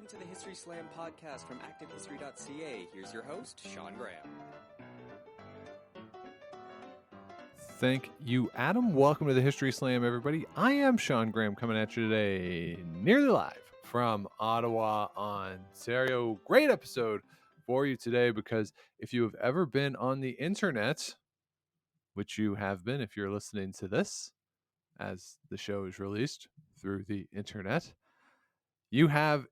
Welcome to the History Slam podcast from ActiveHistory.ca. Here's your host, Sean Graham. Thank you, Adam. Welcome to the History Slam, everybody. I am Sean Graham coming at you today, nearly live from Ottawa, Ontario. Great episode for you today because if you have ever been on the internet, which you have been if you're listening to this as the show is released through the internet, you have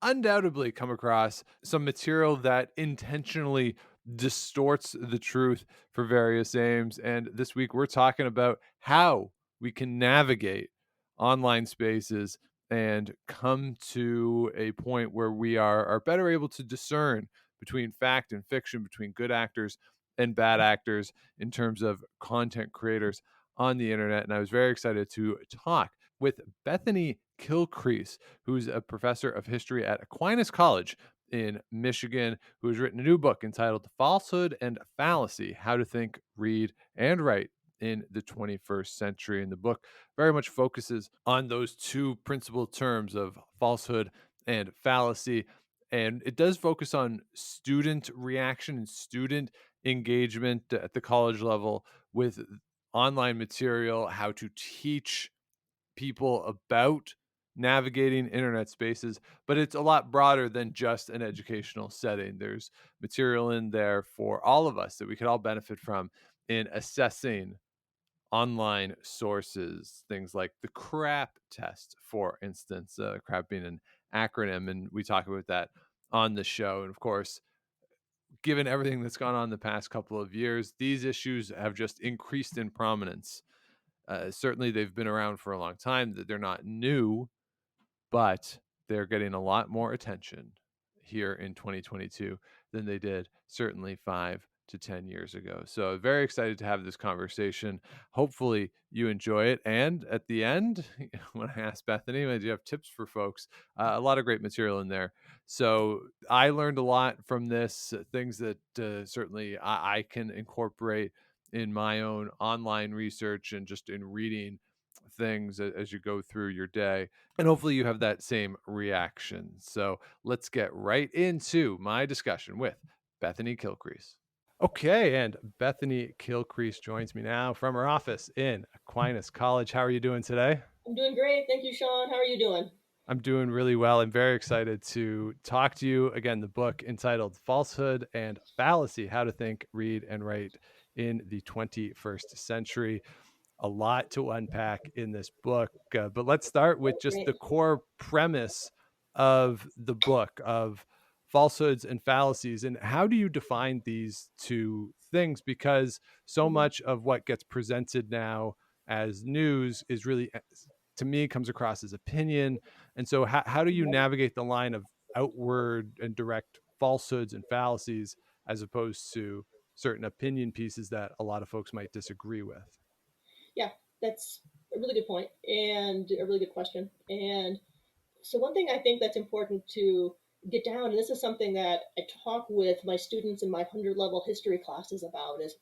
undoubtedly come across some material that intentionally distorts the truth for various aims. And this week we're talking about how we can navigate online spaces and come to a point where we are better able to discern between fact and fiction, between good actors and bad actors in terms of content creators on the internet. And I was very excited to talk with Bethany Kilcrease, who's a professor of history at Aquinas College in Michigan, who has written a new book entitled Falsehood and Fallacy, How to Think, Read, and Write in the 21st Century. And the book very much focuses on those two principal terms of falsehood and fallacy. And it does focus on student reaction and student engagement at the college level with online material, how to teach people about navigating internet spaces, but it's a lot broader than just an educational setting. There's material in there for all of us that we could all benefit from in assessing online sources, things like the CRAP test, for instance, CRAP being an acronym, and we talk about that on the show. And of course, given everything that's gone on the past couple of years, these issues have just increased in prominence. Certainly, they've been around for a long time. They're not new, but they're getting a lot more attention here in 2022 than they did certainly 5 to 10 years ago. So very excited to have this conversation. Hopefully you enjoy it. And at the end, when I asked Bethany, do you have tips for folks? A lot of great material in there. So I learned a lot from this, things that certainly I can incorporate in my own online research and just in reading things as you go through your day. And hopefully you have that same reaction. So let's get right into my discussion with Bethany Kilcrease. Okay, and Bethany Kilcrease joins me now from her office in Aquinas College. How are you doing today? I'm doing great. Thank you, Sean. How are you doing? I'm doing really well. I'm very excited to talk to you. Again, the book entitled Falsehood and Fallacy, How to Think, Read, and Write in the 21st Century. A lot to unpack in this book, but let's start with just the core premise of the book of falsehoods and fallacies. And how do you define these two things? Because so much of what gets presented now as news is really, to me, comes across as opinion. And so how do you navigate the line of outward and direct falsehoods and fallacies as opposed to certain opinion pieces that a lot of folks might disagree with? Yeah, that's a really good point and a really good question. And so one thing I think that's important to get down, and this is something that I talk with my students in my 100-level history classes about, is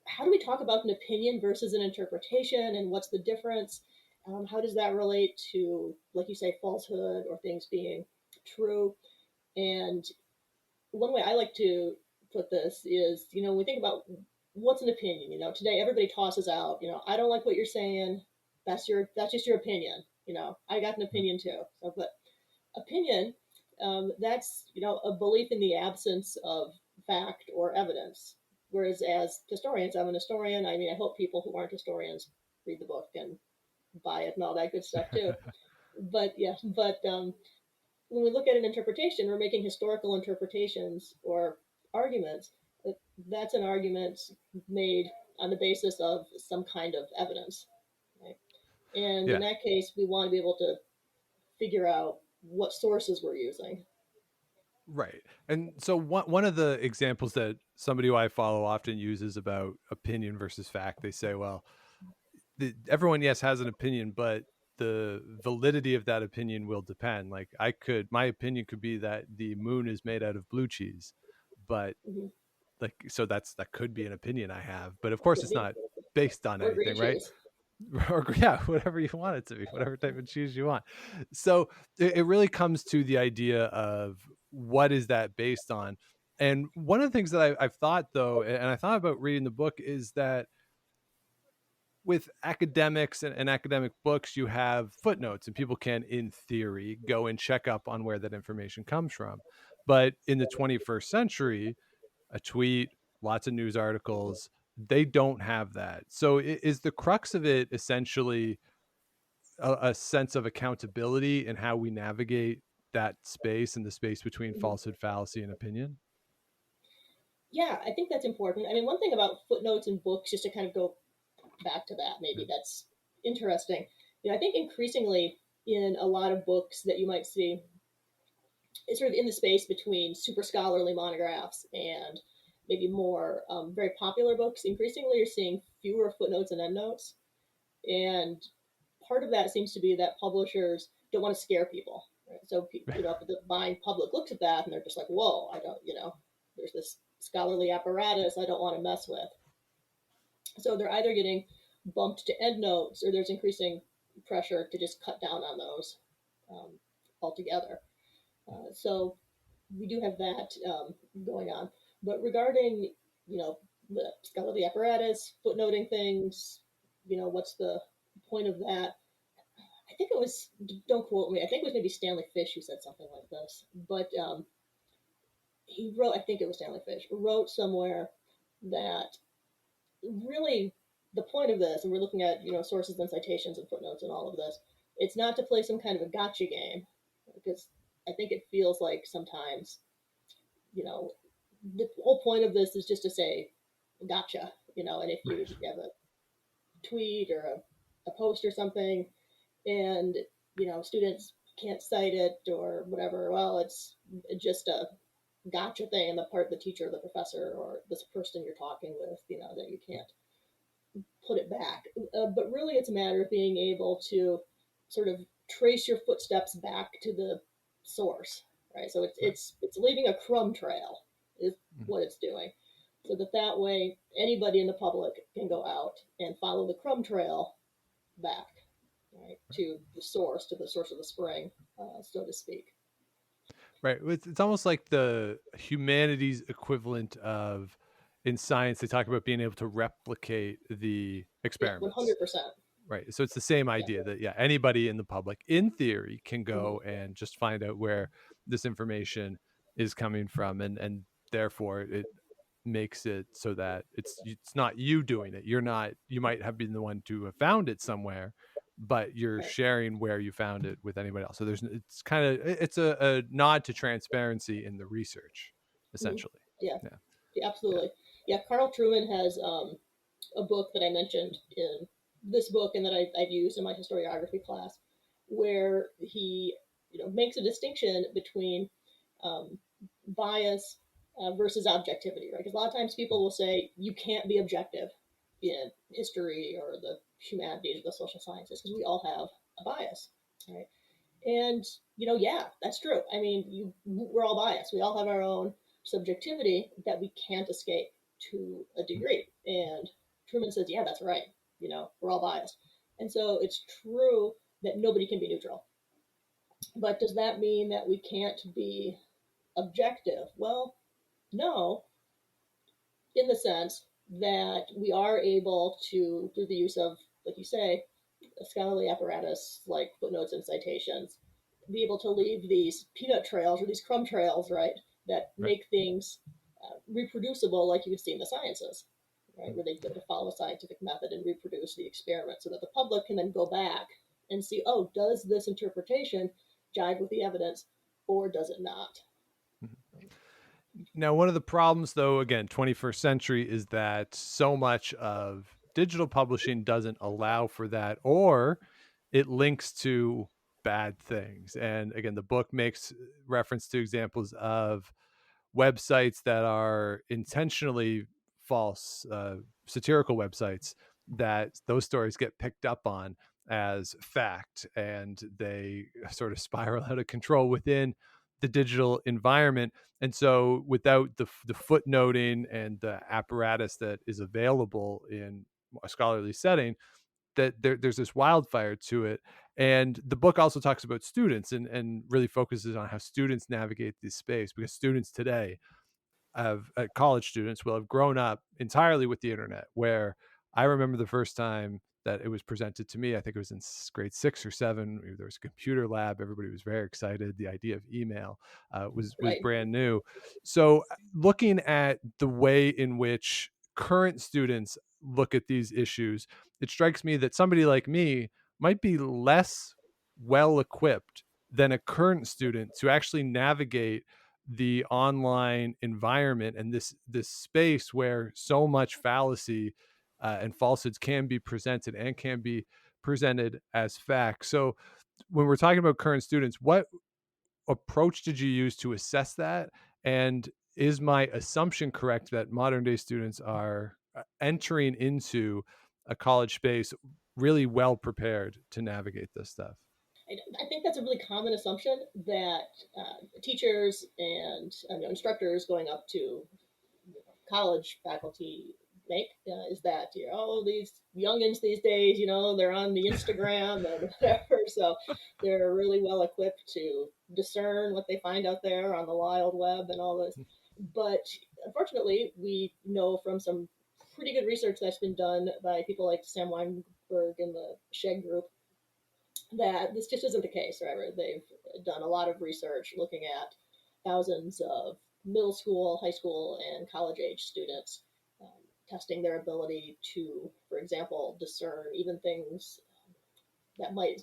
how do we talk about an opinion versus an interpretation, and what's the difference? How does that relate to, like you say, falsehood or things being true? And one way I like to put this is, when we think about what's an opinion, today everybody tosses out, I don't like what you're saying. That's just your opinion. I got an opinion too. So, but opinion, that's, a belief in the absence of fact or evidence. Whereas as historians, I'm an historian. I mean, I hope people who aren't historians read the book and buy it and all that good stuff too. But when we look at an interpretation, we're making historical interpretations or arguments. That's an argument made on the basis of some kind of evidence. Right? And in that case, we want to be able to figure out what sources we're using. Right. And so one of the examples that somebody who I follow often uses about opinion versus fact, they say, well, everyone, yes, has an opinion, but the validity of that opinion will depend. Like my opinion could be that the moon is made out of blue cheese, but so that could be an opinion I have, but of course it's not based on anything, right? or yeah, whatever you want it to be, whatever type of cheese you want. So it really comes to the idea of what is that based on. And one of the things that I've thought though, and I thought about reading the book, is that with academics and academic books, you have footnotes, and people can, in theory, go and check up on where that information comes from. But in the 21st century, a tweet, lots of news articles, they don't have that. So is the crux of it essentially a sense of accountability in how we navigate that space and the space between Mhm. falsehood, fallacy, and opinion? Yeah, I think that's important. I mean, one thing about footnotes in books, just to kind of go back to that, maybe that's interesting. I think increasingly in a lot of books that you might see, it's sort of in the space between super scholarly monographs and maybe more very popular books. Increasingly, you're seeing fewer footnotes and endnotes, and part of that seems to be that publishers don't want to scare people. Right? So, if the buying public looks at that and they're just like, "Whoa, I don't," there's this scholarly apparatus I don't want to mess with. So they're either getting bumped to endnotes or there's increasing pressure to just cut down on those um, altogether. So we do have that going on. But regarding, the scholarly apparatus, footnoting things, what's the point of that? I think it was, don't quote me, I think it was maybe Stanley Fish who said something like this. But he wrote, I think it was Stanley Fish, wrote somewhere that really the point of this, and we're looking at sources and citations and footnotes and all of this, it's not to play some kind of a gotcha game, because I think it feels like sometimes the whole point of this is just to say gotcha, and if you have a tweet or a post or something and students can't cite it or whatever, well, it's just a gotcha thing on the part of the teacher or the professor or this person you're talking with, that you can't put it back. But really, it's a matter of being able to sort of trace your footsteps back to the source, right? So it's leaving a crumb trail is what it's doing, so that way anybody in the public can go out and follow the crumb trail back, right, to the source of the spring, so to speak. Right. It's almost like the humanities equivalent of, in science, they talk about being able to replicate the Yeah, experiments. 100%. Right. So it's the same Yeah. idea that, yeah, anybody in the public, in theory, can Mhm. go and just find out where this information is coming from. And therefore it makes it so that it's not you doing it. You might have been the one to have found it somewhere, but you're Right. sharing where you found it with anybody else. So it's kind of, it's a nod to transparency in the research, Mhm. essentially. Yeah. Yeah. Yeah, Yeah. absolutely. Yeah, Carl Truman has a book that I mentioned in this book and that I've used in my historiography class, where he makes a distinction between um, bias versus objectivity, right? Because a lot of times people will say you can't be objective in history or the humanities or the social sciences because we all have a bias, right? And yeah, that's true. I mean, we're all biased. We all have our own subjectivity that we can't escape to a degree. And Truman says, yeah, that's right. We're all biased. And so it's true that nobody can be neutral. But does that mean that we can't be objective? Well, no, in the sense that we are able to, through the use of, like you say, a scholarly apparatus like footnotes and citations, be able to leave these peanut trails or these crumb trails, right, that Right. make things reproducible, like you would see in the sciences, right, where they'd be able to follow a scientific method and reproduce the experiment so that the public can then go back and see, oh, does this interpretation jive with the evidence or does it not? Now, one of the problems, though, again, 21st century, is that so much of digital publishing doesn't allow for that, or it links to bad things. And again, the book makes reference to examples of websites that are intentionally false, satirical websites, that those stories get picked up on as fact, and they sort of spiral out of control within the digital environment. And so without the footnoting and the apparatus that is available in a scholarly setting, that there's this wildfire to it. And the book also talks about students and really focuses on how students navigate this space, because students today college students will have grown up entirely with the internet, where I remember the first time that it was presented to me. I think it was in grade 6 or 7. There was a computer lab. Everybody was very excited. The idea of email was Right. brand new. So looking at the way in which current students look at these issues, it strikes me that somebody like me might be less well equipped than a current student to actually navigate the online environment and this space where so much fallacy and falsehoods can be presented and can be presented as facts. So when we're talking about current students, what approach did you use to assess that? And is my assumption correct that modern day students are entering into a college space really well prepared to navigate this stuff? I think that's a really common assumption that teachers and instructors going up to college faculty make, is that these youngins these days, they're on the Instagram and whatever, so they're really well equipped to discern what they find out there on the wild web and all this. But unfortunately, we know from some pretty good research that's been done by people like Sam Weinberg and the Sheg group that this just isn't the case. Right? They've done a lot of research looking at thousands of middle school, high school, and college age students, testing their ability to, for example, discern even things that might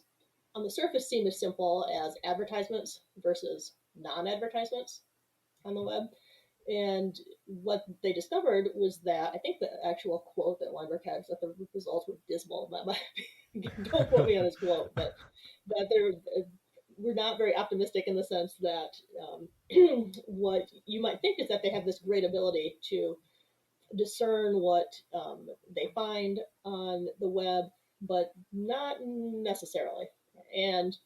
on the surface seem as simple as advertisements versus non-advertisements on the web. And what they discovered was that, I think the actual quote that Weinberg had was that the results were dismal. That might be, don't quote me on his quote, but that we're not very optimistic in the sense that what you might think is that they have this great ability to discern what they find on the web, but not necessarily. And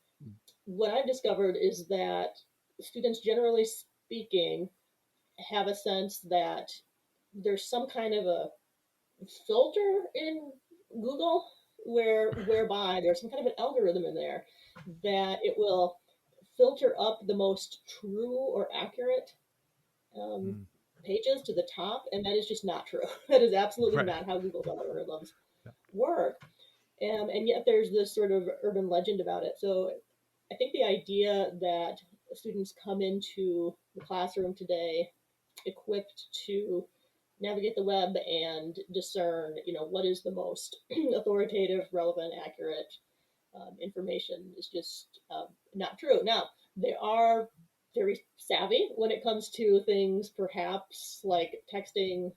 what I've discovered is that students, generally speaking, have a sense that there's some kind of a filter in Google whereby there's some kind of an algorithm in there that it will filter up the most true or accurate pages to the top, and that is just not true. That is absolutely not how Google's algorithms work. And yet there's this sort of urban legend about it. So I think the idea that students come into the classroom today equipped to navigate the web and discern, what is the most authoritative, relevant, accurate information is just not true. Now, they are very savvy when it comes to things, perhaps like texting,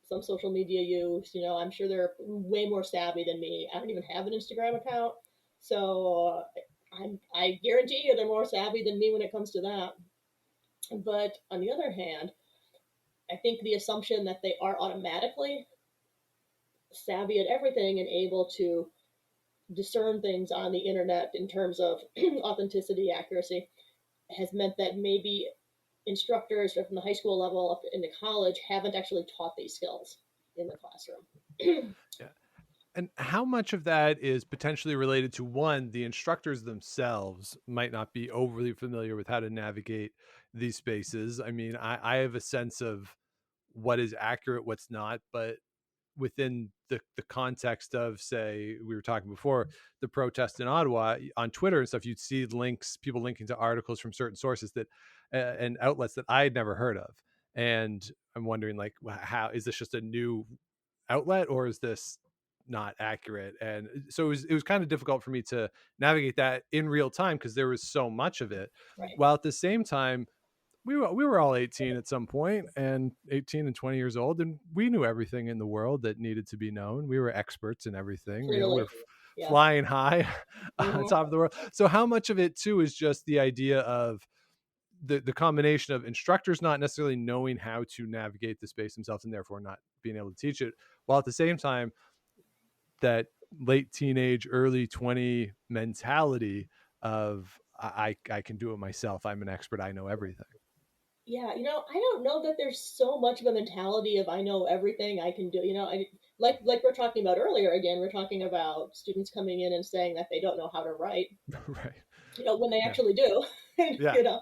some social media use. I'm sure they're way more savvy than me. I don't even have an Instagram account, so I guarantee you they're more savvy than me when it comes to that. But on the other hand, I think the assumption that they are automatically savvy at everything and able to discern things on the internet in terms of authenticity, accuracy, has meant that maybe instructors from the high school level up into college haven't actually taught these skills in the classroom. Yeah. And how much of that is potentially related to, one, the instructors themselves might not be overly familiar with how to navigate these spaces? I mean, I have a sense of what is accurate, what's not, but within the context of, say, we were talking before, the protest in Ottawa, on Twitter and stuff, you'd see links, people linking to articles from certain sources that and outlets that I had never heard of. And I'm wondering, like, how is this just a new outlet, or is this not accurate? And so it was kind of difficult for me to navigate that in real time because there was so much of it. Right. While at the same time, we were all 18 at some point, and 18 and 20 years old, and we knew everything in the world that needed to be known. We were experts in everything. Clearly. We're flying high on top of the world. So how much of it too is just the idea of the combination of instructors not necessarily knowing how to navigate the space themselves and therefore not being able to teach it, while at the same time that late teenage, early 20 mentality of I can do it myself. I'm an expert. I know everything. Yeah, I don't know that there's so much of a mentality of I know everything I can do. like we're talking about earlier, again, we're talking about students coming in and saying that they don't know how to write, Right. when they Yeah. actually do. Yeah. you know,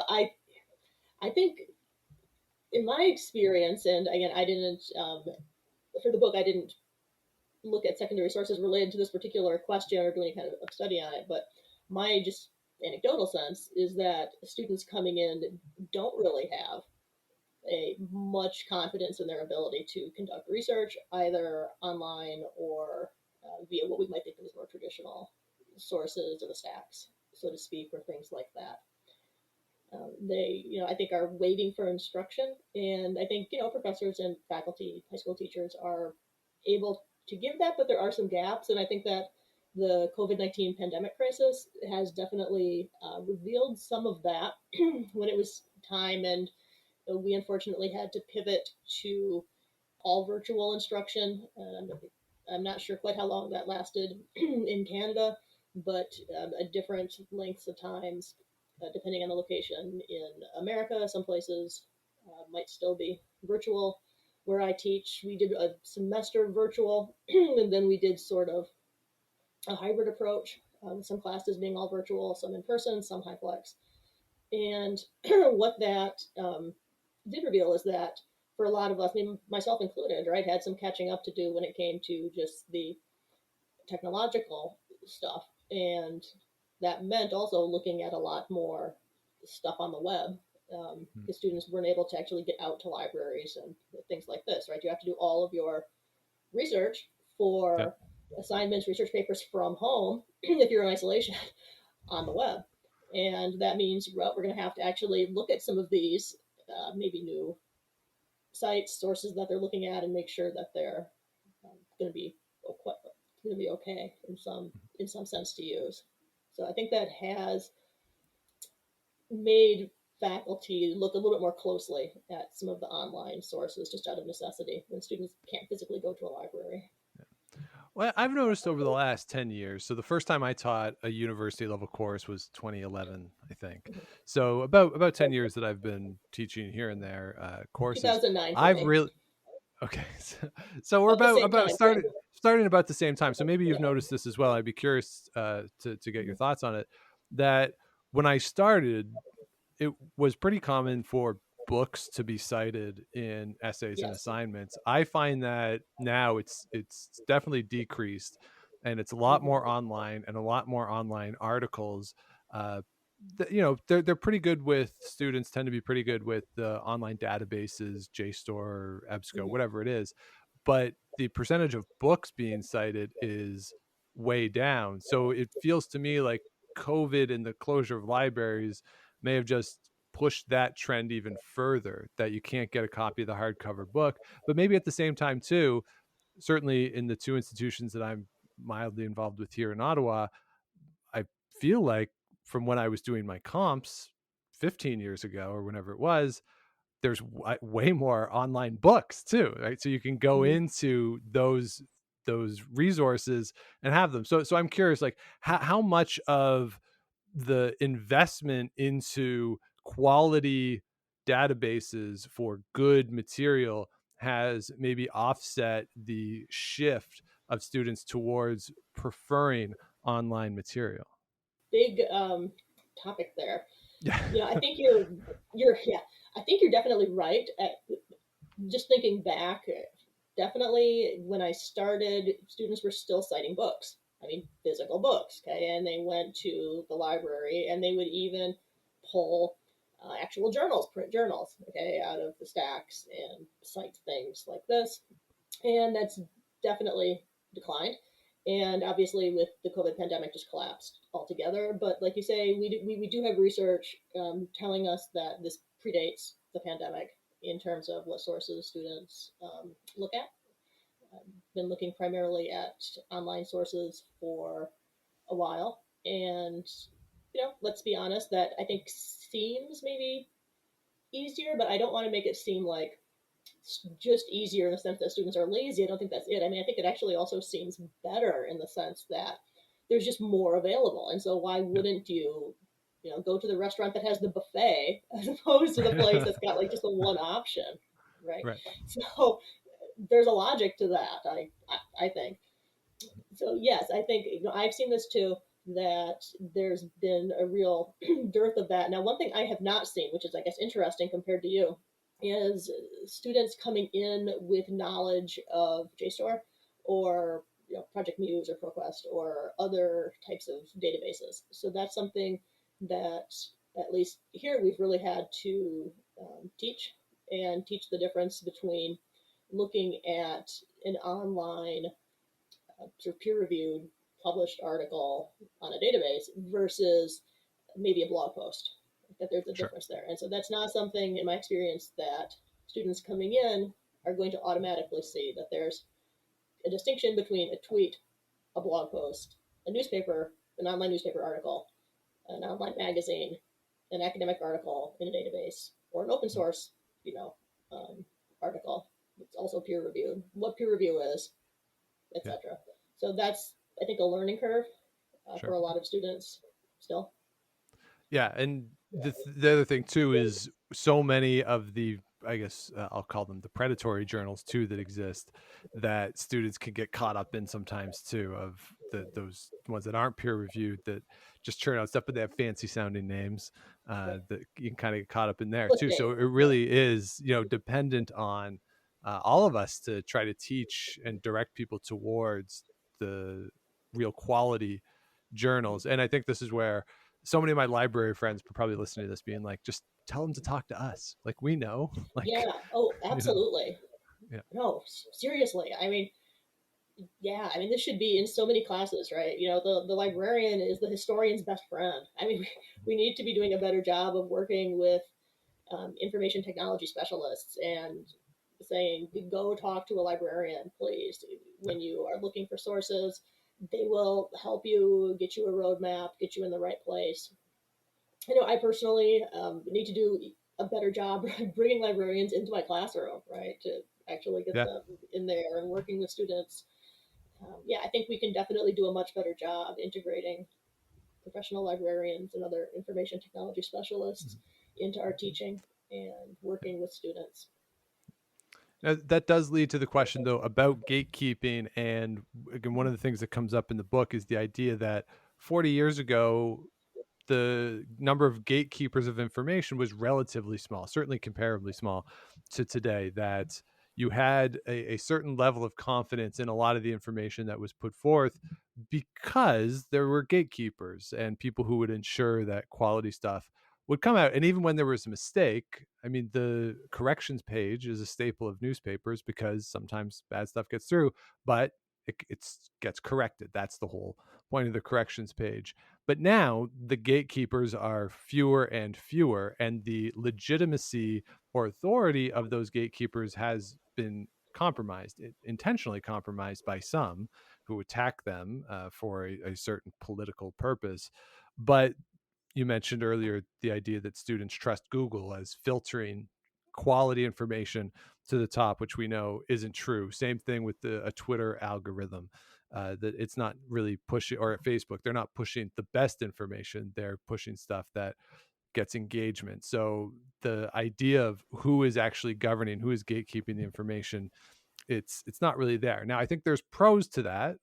I think in my experience, and again, I didn't for the book, I didn't look at secondary sources related to this particular question or do any kind of study on it, but my just anecdotal sense is that students coming in don't really have a much confidence in their ability to conduct research either online or via what we might think of as more traditional sources or the stacks, so to speak, or things like that. They, I think, are waiting for instruction, and I think professors and faculty, high school teachers, are able to give that, but there are some gaps, and I think that the COVID-19 pandemic crisis has definitely revealed some of that when it was time, and we unfortunately had to pivot to all virtual instruction. I'm not sure quite how long that lasted in Canada, but at different lengths of times, depending on the location. In America, some places might still be virtual. Where I teach, we did a semester virtual, and then we did sort of a hybrid approach, some classes being all virtual, some in person, some hyplex. And what that did reveal is that for a lot of us, myself included, right, had some catching up to do when it came to just the technological stuff. And that meant also looking at a lot more stuff on the web. The students weren't able to actually get out to libraries and things like this, right? You have to do all of your research Yep. for assignments, research papers from home if you're in isolation on the web. And that means, well, we're going to have to actually look at some of these maybe new sites, sources that they're looking at, and make sure that they're going to be okay in some sense to use. So I think that has made faculty look a little bit more closely at some of the online sources just out of necessity when students can't physically go to a library. Well, I've noticed over the last 10 years. So the first time I taught a university level course was 2011, I think. Mhm. So about 10 years that I've been teaching here and there courses. 2009 for I've me. really Okay. So we're About the same about time frame. starting about the same time. So maybe you've Yeah. noticed this as well. I'd be curious to get your Mhm. thoughts on it. That when I started, it was pretty common for books to be cited in essays and Yes. assignments. I find that now it's definitely decreased, and it's a lot Mhm. more online and a lot more online articles. Uh, they're pretty good with students tend to be pretty good with the online databases, JSTOR, EBSCO, Mhm. whatever it is, but the percentage of books being cited is way down. So it feels to me like COVID and the closure of libraries may have just pushed that trend even further, that you can't get a copy of the hardcover book. But maybe at the same time too, certainly in the two institutions that I'm mildly involved with here in Ottawa, I feel like from when I was doing my comps 15 years ago or whenever it was, there's way more online books too, right? So you can go Mhm. into those resources and have them. So I'm curious, like how much of the investment into quality databases for good material has maybe offset the shift of students towards preferring online material. Big topic there. Yeah. I think you're yeah, I think you're definitely right. Just thinking back, definitely when I started, students were still citing books. I mean, physical books, okay? And they went to the library and they would even pull actual journals, print journals, okay, out of the stacks and cite things like this. And that's definitely declined. And obviously, with the COVID pandemic, just collapsed altogether. But like you say, we do have research telling us that this predates the pandemic in terms of what sources students look at. I've been looking primarily at online sources for a while, and let's be honest, that I think seems maybe easier, but I don't want to make it seem like just easier in the sense that students are lazy. I don't think that's it. I mean, I think it actually also seems better in the sense that there's just more available. And so why wouldn't you, go to the restaurant that has the buffet as opposed to the place that's got like just the one option, right? Right. So there's a logic to that. I think so. Yes, I think I've seen this too. That there's been a real dearth of that. Now, one thing I have not seen, which is I guess interesting compared to you, is students coming in with knowledge of JSTOR or Project Muse or ProQuest or other types of databases. So that's something that at least here we've really had to teach and teach the difference between looking at an online sort of peer-reviewed published article on a database versus maybe a blog post, that there's a Sure. difference there. And so that's not something in my experience that students coming in are going to automatically see, that there's a distinction between a tweet, a blog post, a newspaper, an online newspaper article, an online magazine, an academic article in a database, or an open source, um, article. It's also peer reviewed. What peer review is, Yeah. etc. So that's, I think, a learning curve for Sure. a lot of students still. Yeah, and the other thing too is so many of the, I guess I'll call them the predatory journals too that exist, that students can get caught up in sometimes too, of those ones that aren't peer reviewed, that just churn out stuff, but they have fancy sounding names, Right. that you can kind of get caught up in there too. Clickbait. So it really is, dependent on all of us to try to teach and direct people towards the real quality journals. And I think this is where so many of my library friends are probably listening to this being like, just tell them to talk to us. Like, we know, Yeah. like, Oh, you know, absolutely. yeah, No, seriously. I mean, yeah. I mean, this should be in so many classes, right? The librarian is the historian's best friend. I mean, we need to be doing a better job of working with information technology specialists and saying, go talk to a librarian, please, when you are looking for sources. They will help you, get you a roadmap, get you in the right place. I know I personally need to do a better job bringing librarians into my classroom, right, to actually get yeah. them in there and working with students. Yeah, I think we can definitely do a much better job integrating professional librarians and other information technology specialists into our teaching and working with students. Now, that does lead to the question, though, about gatekeeping. And again, one of the things that comes up in the book is the idea that 40 years ago, the number of gatekeepers of information was relatively small, certainly comparably small to today, that you had a certain level of confidence in a lot of the information that was put forth because there were gatekeepers and people who would ensure that quality stuff would come out. And even when there was a mistake, I mean, the corrections page is a staple of newspapers because sometimes bad stuff gets through, but it gets corrected. That's the whole point of the corrections page. But now the gatekeepers are fewer and fewer, and the legitimacy or authority of those gatekeepers has been compromised, intentionally compromised by some who attack them for a certain political purpose. But you mentioned earlier the idea that students trust Google as filtering quality information to the top, which we know isn't true. Same thing with a Twitter algorithm, that it's not really pushing, or at Facebook, they're not pushing the best information. They're pushing stuff that gets engagement. So the idea of who is actually governing, who is gatekeeping the information, it's not really there. Now, I think there's pros to that,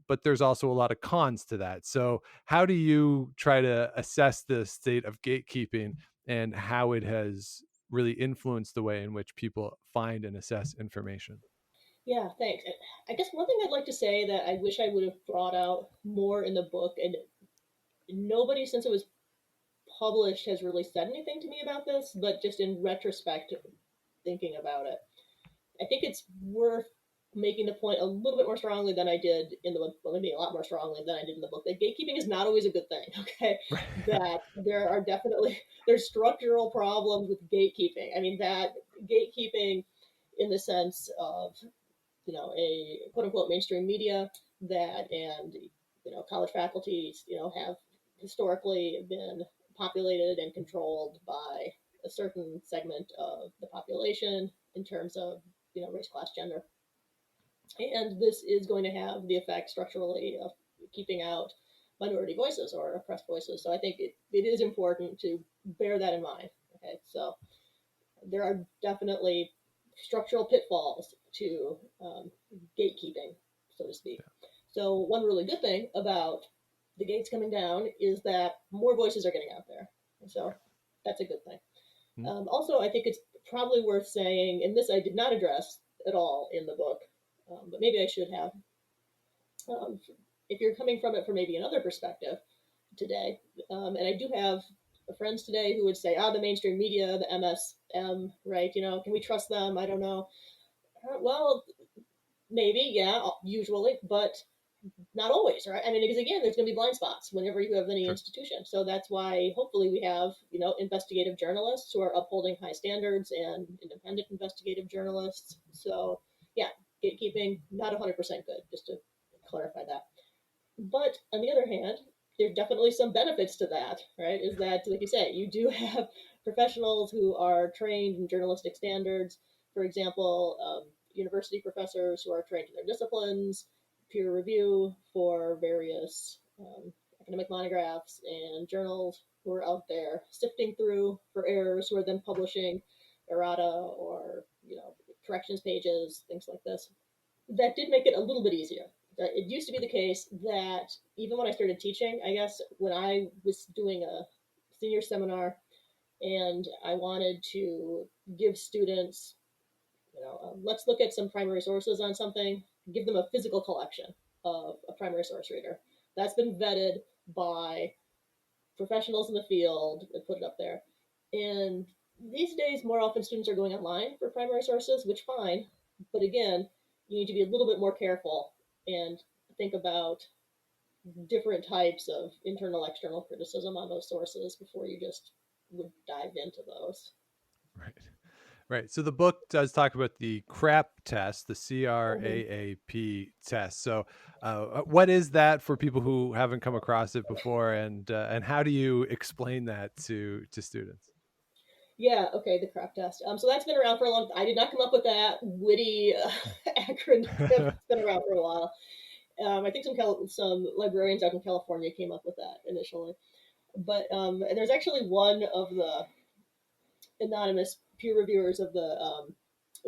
but there's also a lot of cons to that. So how do you try to assess the state of gatekeeping and how it has really influenced the way in which people find and assess information? Yeah, thanks. I guess one thing I'd like to say that I wish I would have brought out more in the book, and nobody since it was published has really said anything to me about this, but just in retrospect, thinking about it, I think it's worth making the point a little bit more strongly than I did in the book, well, maybe a lot more strongly than I did in the book, that gatekeeping is not always a good thing, okay? Right. That there are definitely, there's structural problems with gatekeeping. I mean, that gatekeeping in the sense of, a quote unquote mainstream media that, and, college faculties, have historically been populated and controlled by a certain segment of the population in terms of, race, class, gender. And this is going to have the effect structurally of keeping out minority voices or oppressed voices. So I think it is important to bear that in mind. Okay, so there are definitely structural pitfalls to gatekeeping, so to speak. So one really good thing about the gates coming down is that more voices are getting out there. And so that's a good thing. Also, I think it's probably worth saying, and this I did not address at all in the book, but maybe I should have. If you're coming from it from maybe another perspective today, and I do have friends today who would say, the mainstream media, the MSM, right? Can we trust them? I don't know. Well, maybe, yeah, usually, but not always, right? I mean, because again, there's going to be blind spots whenever you have any institution. So that's why hopefully we have, investigative journalists who are upholding high standards and independent investigative journalists. So yeah, gatekeeping, not 100% good, just to clarify that. But on the other hand, there's definitely some benefits to that, right? Is that, like you say, you do have professionals who are trained in journalistic standards. For example, university professors who are trained in their disciplines, peer review for various academic monographs and journals who are out there sifting through for errors, who are then publishing errata or corrections pages, things like this. That did make it a little bit easier. It used to be the case that even when I started teaching, I guess when I was doing a senior seminar and I wanted to give students, let's look at some primary sources on something, give them a physical collection of a primary source reader. That's been vetted by professionals in the field and put it up there. And these days, more often students are going online for primary sources, which fine. But again, you need to be a little bit more careful and think about different types of internal, external criticism on those sources before you just would dive into those. Right. So the book does talk about the CRAP test, the CRAAP test. So what is that for people who haven't come across it before, and how do you explain that to students? Yeah, okay, the CRAP test. So that's been around for a long time. I did not come up with that witty acronym. It's been around for a while. I think some librarians out in California came up with that initially. But and there's actually one of the anonymous peer reviewers of the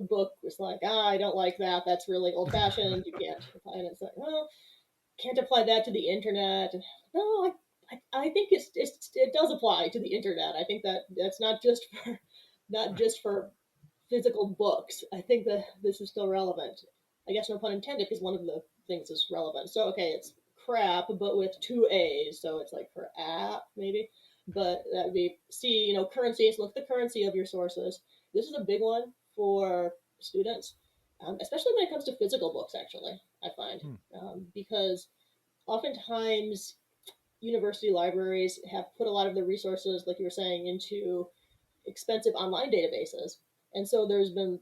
book was like, I don't like that. That's really old fashioned. You can't apply it. It's like, well, can't apply that to the internet. No, I think it does apply to the internet. I think that's not just for physical books. I think that this is still relevant. I guess no pun intended, because one of the things is relevant. So okay, it's crap, but with two A's, so it's like for app maybe. But that would be currencies. Look at the currency of your sources. This is a big one for students, especially when it comes to physical books. Actually, I find because oftentimes university libraries have put a lot of their resources, like you were saying, into expensive online databases. And so there's been,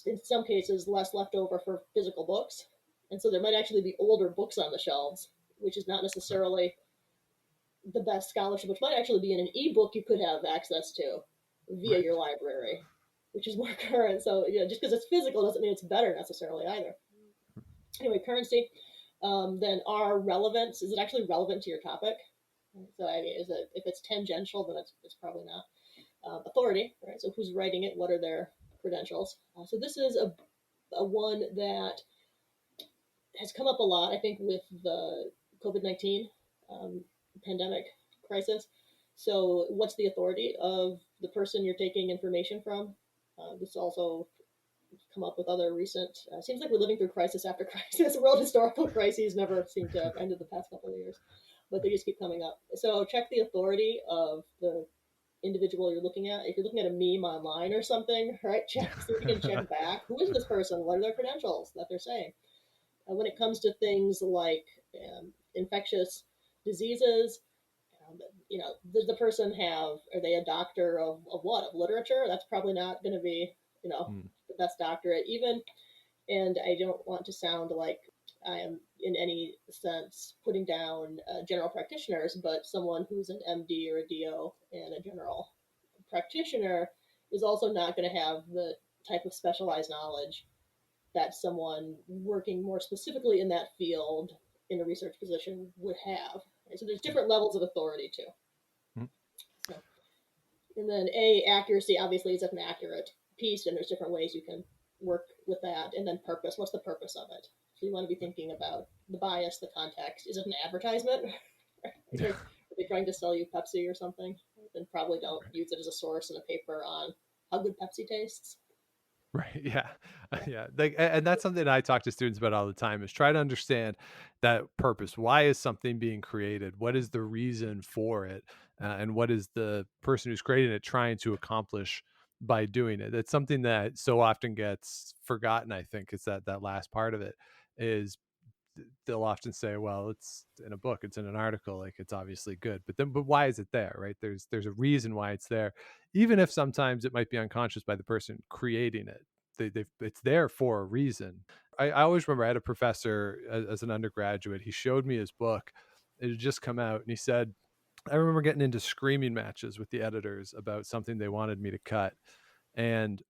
in some cases, less left over for physical books. And so there might actually be older books on the shelves, which is not necessarily the best scholarship, which might actually be in an ebook you could have access to via your library, which is more current. So just because it's physical doesn't mean it's better necessarily either. Anyway, currency. Then our relevance, is it actually relevant to your topic? So I mean, if it's tangential, then it's probably not. Authority, right? So who's writing it? What are their credentials? So this is a one that has come up a lot, I think, with the COVID-19 pandemic crisis. So what's the authority of the person you're taking information from? This also come up with other recent, seems like we're living through crisis after crisis. World historical crises never seem to have ended the past couple of years, but they just keep coming up. So check the authority of the individual you're looking at. If you're looking at a meme online or something, right, check, see if you can check back. Who is this person? What are their credentials that they're saying? When it comes to things like infectious diseases, does the person are they a doctor of what? Of literature? That's probably not going to be, the best doctorate even. And I don't want to sound like I am in any sense putting down general practitioners, but someone who's an MD or a DO and a general practitioner is also not going to have the type of specialized knowledge that someone working more specifically in that field in a research position would have. So there's different levels of authority too. So, and then accuracy obviously is an accurate piece, and there's different ways you can work with that. And then purpose. What's the purpose of it? So you want to be thinking about the bias, the context. Is it an advertisement? Yeah. Are they trying to sell you Pepsi or something? Then probably don't use it as a source in a paper on how good Pepsi tastes. Right. Yeah. Yeah. And that's something I talk to students about all the time is try to understand that purpose. Why is something being created? What is the reason for it? And what is the person who's creating it trying to accomplish by doing it? It's something that so often gets forgotten. I think it's that last part of it is they'll often say, well, it's in a book, it's in an article, like it's obviously good, but why is it there? Right. There's a reason why it's there, even if sometimes it might be unconscious by the person creating it. It's there for a reason. I always remember I had a professor as an undergraduate. He showed me his book. It had just come out and he said, I remember getting into screaming matches with the editors about something they wanted me to cut. And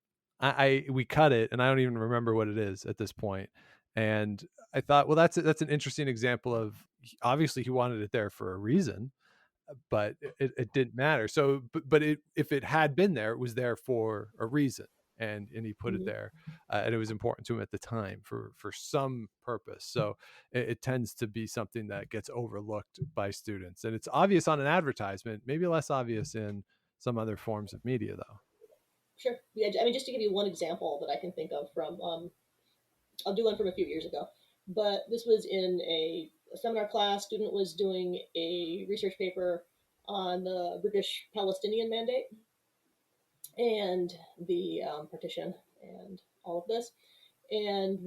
we cut it and I don't even remember what it is at this point. And I thought, well, that's an interesting example of obviously he wanted it there for a reason, but it didn't matter. So, if it had been there, it was there for a reason, and he put it Mm-hmm. there, and it was important to him at the time for some purpose. So it tends to be something that gets overlooked by students, and it's obvious on an advertisement, maybe less obvious in some other forms of media, though. Sure. Yeah. I mean, just to give you one example that I can think of from, I'll do one from a few years ago, but this was in a seminar class. Student was doing a research paper on the British Palestinian mandate and the partition and all of this, and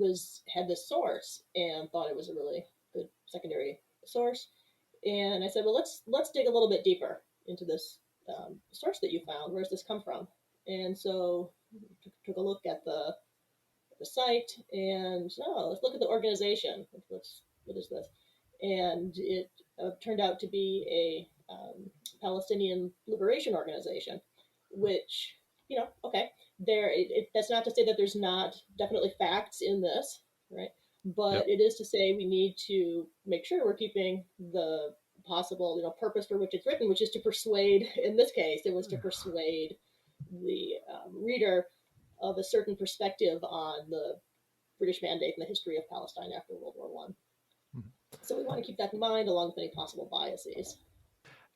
had this source and thought it was a really good secondary source. And I said, well, let's dig a little bit deeper into this source that you found. Where's this come from? And so took a look at the site and let's look at the organization. What is this? And it turned out to be a Palestinian liberation organization, which okay, that's not to say that there's not definitely facts in this, right? Yep. But it is to say we need to make sure we're keeping the possible purpose for which it's written, which is to persuade. In this case, it was to persuade the reader of a certain perspective on the British mandate and the history of Palestine after World War One. So we want to keep that in mind along with any possible biases.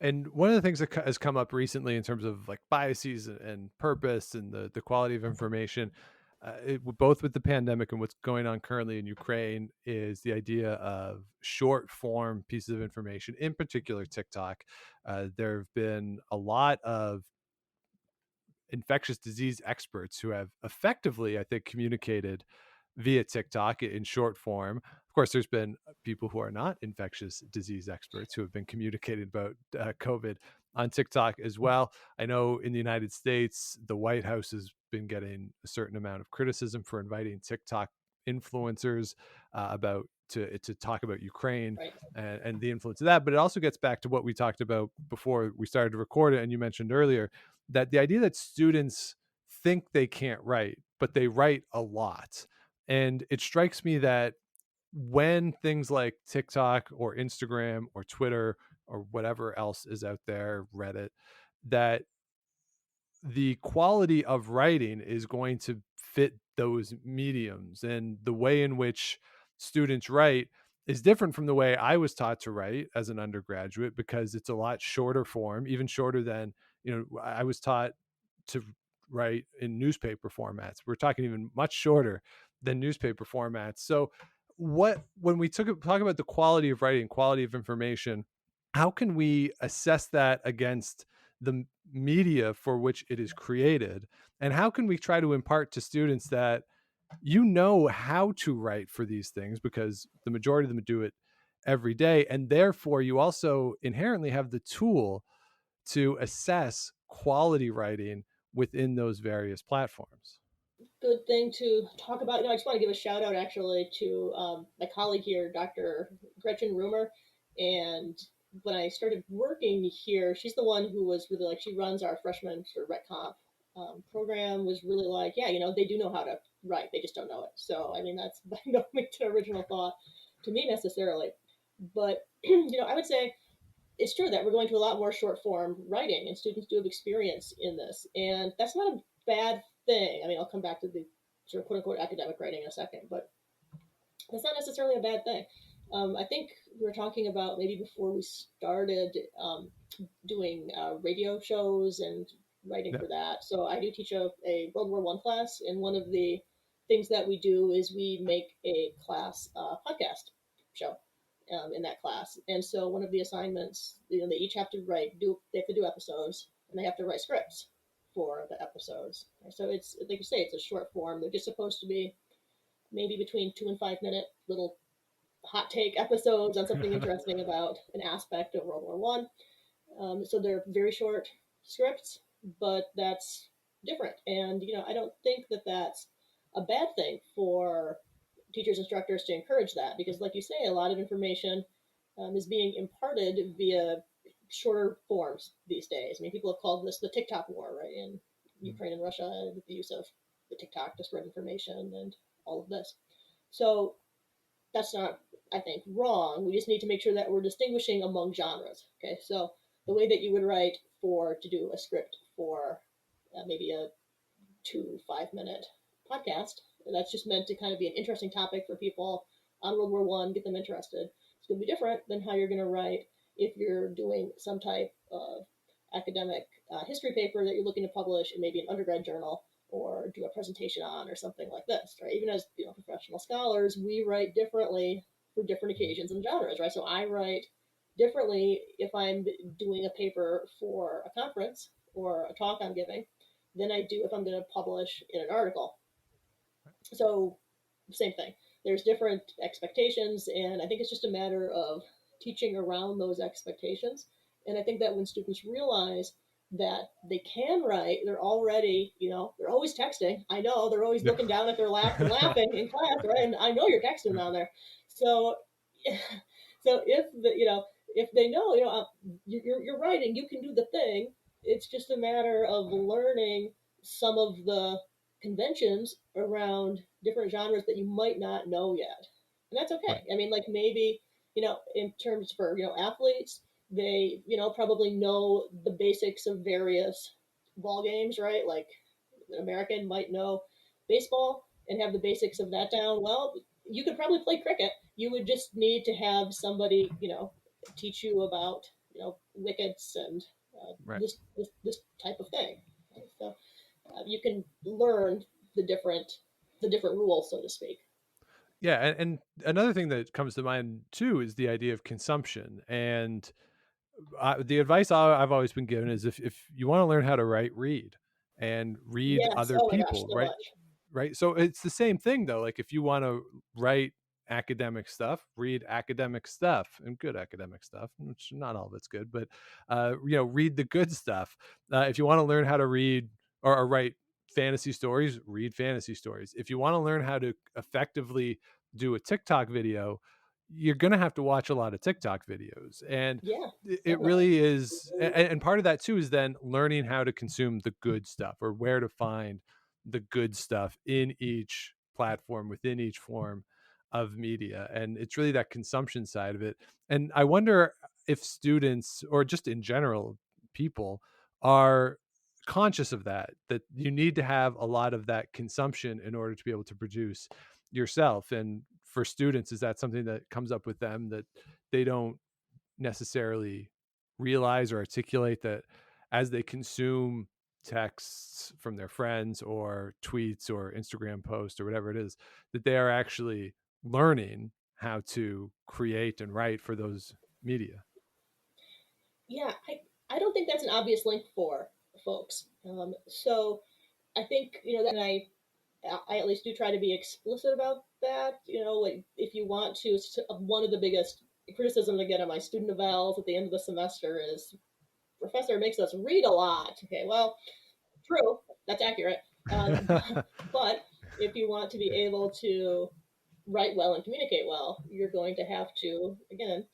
And one of the things that has come up recently in terms of like biases and purpose and the quality of information, both with the pandemic and what's going on currently in Ukraine, is the idea of short form pieces of information, in particular TikTok. There have been a lot of infectious disease experts who have effectively, I think, communicated via TikTok in short form. Of course, there's been people who are not infectious disease experts who have been communicating about COVID on TikTok as well. I know in the United States, the White House has been getting a certain amount of criticism for inviting TikTok influencers about to talk about Ukraine Right. and the influence of that. But it also gets back to what we talked about before we started to record it, and you mentioned earlier that the idea that students think they can't write, but they write a lot. And it strikes me that when things like TikTok or Instagram or Twitter or whatever else is out there, Reddit, that the quality of writing is going to fit those mediums, and the way in which students write is different from the way I was taught to write as an undergraduate, because it's a lot shorter form, even shorter than I was taught to write in newspaper formats. We're talking even much shorter than newspaper formats. So when we talk about the quality of writing, quality of information, how can we assess that against the media for which it is created? And how can we try to impart to students that how to write for these things, because the majority of them do it every day, and therefore you also inherently have the tool to assess quality writing within those various platforms? Good thing to talk about. I just want to give a shout out actually to my colleague here, Dr. Gretchen Rumer. And when I started working here, she's the one who was really like, she runs our freshman sort of rec comp program, was really like, yeah, they do know how to write, they just don't know it. So, I mean, that's by no means an original thought to me necessarily. But, I would say it's true that we're going to a lot more short form writing, and students do have experience in this. And that's not a bad thing. I mean, I'll come back to the sort of quote unquote academic writing in a second, but that's not necessarily a bad thing. I think we were talking about maybe before we started doing radio shows and writing Yeah. for that. So I do teach a World War One class, and one of the things that we do is we make a class podcast show in that class. And so one of the assignments, they each have to they have to do episodes, and they have to write scripts for the episodes. So it's, like you say, it's a short form. They're just supposed to be maybe between 2 and 5 minute little hot take episodes on something interesting about an aspect of World War One. So they're very short scripts, but that's different. And I don't think that that's a bad thing for teachers, instructors to encourage that, because, like you say, a lot of information is being imparted via shorter forms these days. I mean, people have called this the TikTok war, right? In Ukraine and Russia, the use of the TikTok to spread information and all of this. So that's not, I think, wrong. We just need to make sure that we're distinguishing among genres. Okay, so the way that you would write to do a script for maybe a 2 5 minute podcast, that's just meant to kind of be an interesting topic for people on World War One, get them interested. It's going to be different than how you're going to write if you're doing some type of academic history paper that you're looking to publish in maybe an undergrad journal or do a presentation on, or something like this, right? Even as professional scholars, we write differently for different occasions and genres, right? So I write differently if I'm doing a paper for a conference or a talk I'm giving than I do if I'm going to publish in an article. So same thing. There's different expectations, and I think it's just a matter of teaching around those expectations. And I think that when students realize that they can write, they're already, they're always texting. I know they're always looking down at their lap and laughing in class, right? And I know you're texting down there. So, so if they know, you're writing, you can do the thing. It's just a matter of learning some of the conventions around different genres that you might not know yet. And that's okay. Right. I mean, like maybe, in terms for, athletes, they, probably know the basics of various ball games, right? Like an American might know baseball and have the basics of that down. Well, you could probably play cricket. You would just need to have somebody, teach you about, wickets and Right. this type of thing. So you can learn the different rules, so to speak. Yeah, and another thing that comes to mind too is the idea of consumption. And the advice I've always been given is if you want to learn how to write, read Yes. other Oh my gosh, people, so right? much. Right. So it's the same thing though. Like if you want to write academic stuff, read academic stuff and good academic stuff, which not all of it's good, but read the good stuff. If you want to learn how to read or write fantasy stories, read fantasy stories. If you want to learn how to effectively do a TikTok video, you're going to have to watch a lot of TikTok videos. And Yeah, it definitely. really is. And part of that too is then learning how to consume the good stuff, or where to find the good stuff in each platform, within each form of media. And it's really that consumption side of it. And I wonder if students, or just in general people, are conscious of that you need to have a lot of that consumption in order to be able to produce yourself. And for students, is that something that comes up with them, that they don't necessarily realize or articulate, that as they consume texts from their friends or tweets or Instagram posts or whatever it is, that they are actually learning how to create and write for those media? Yeah, I don't think that's an obvious link for folks. So I think that I at least do try to be explicit about that. Like if you want to, one of the biggest criticisms I get on my student evals at the end of the semester is, professor makes us read a lot. Okay, well, true, that's accurate. Um, but if you want to be able to write well and communicate well, you're going to have to, again,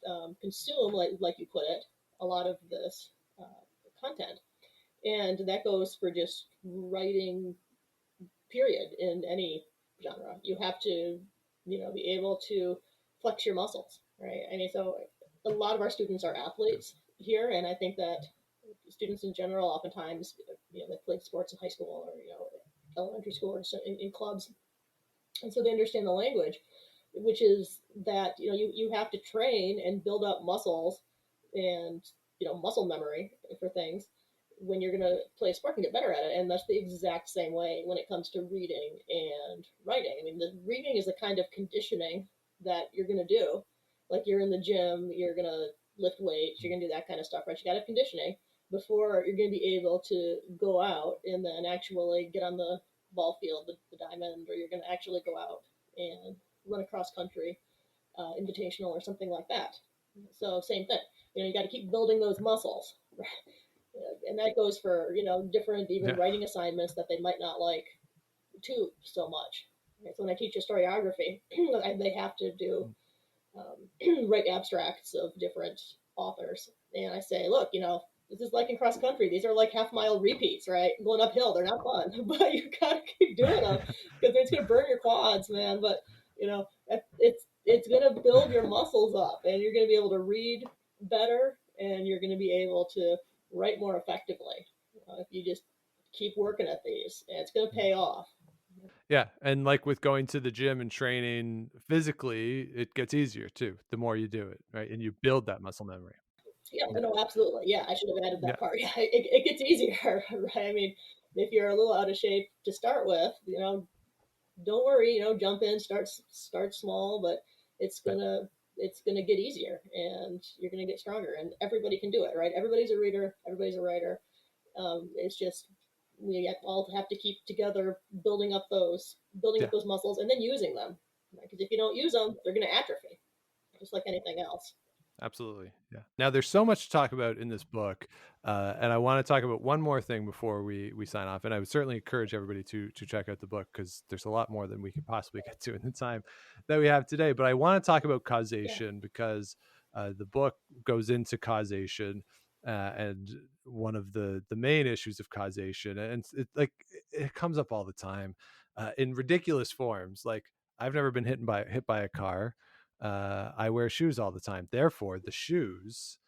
consume, like you put it, a lot of this content. And that goes for just writing, period, in any genre. You have to, be able to flex your muscles, right? I mean, so a lot of our students are athletes here, and I think that students in general, oftentimes, they played sports in high school or elementary school or in clubs. And so they understand the language, which is that, you have to train and build up muscles and, muscle memory for things when you're going to play a sport and get better at it. And that's the exact same way when it comes to reading and writing. I mean, the reading is the kind of conditioning that you're going to do. Like, you're in the gym, you're going to lift weights, you're going to do that kind of stuff, right? You got to have conditioning before you're going to be able to go out and then actually get on the ball field, the diamond, or you're going to actually go out and run a cross country invitational or something like that. So same thing. You got to keep building those muscles, and that goes for different even writing assignments that they might not like too so much. Okay, so when I teach historiography, they have to do write abstracts of different authors, and I say, look, this is like in cross country. These are like half-mile repeats, right? Going uphill, they're not fun, but you gotta keep doing them because it's gonna burn your quads, man. But it's gonna build your muscles up, and you're gonna be able to read better, and you're gonna be able to write more effectively if you just keep working at these, and it's gonna pay off. Yeah, and like with going to the gym and training physically, it gets easier too, the more you do it, right? And you build that muscle memory. Yeah, Yeah. no, absolutely. Yeah, I should have added Yeah. that part. Yeah, it gets easier, right? I mean, if you're a little out of shape to start with, don't worry, jump in, start small, but it's Right. gonna it's gonna get easier, and you're gonna get stronger, and everybody can do it, right? Everybody's a reader, everybody's a writer. It's just we all have to keep together, building up Yeah. those muscles, and then using them. Because if you don't use them, they're gonna atrophy, just like anything else. Absolutely. Yeah. Now there's so much to talk about in this book, and I want to talk about one more thing before we sign off. And I would certainly encourage everybody to check out the book because there's a lot more than we could possibly get to in the time that we have today. But I want to talk about Yeah. causation because the book goes into causation and one of the main issues of causation, and it comes up all the time in ridiculous forms. Like, I've never been hit by a car. I wear shoes all the time. Therefore, the shoes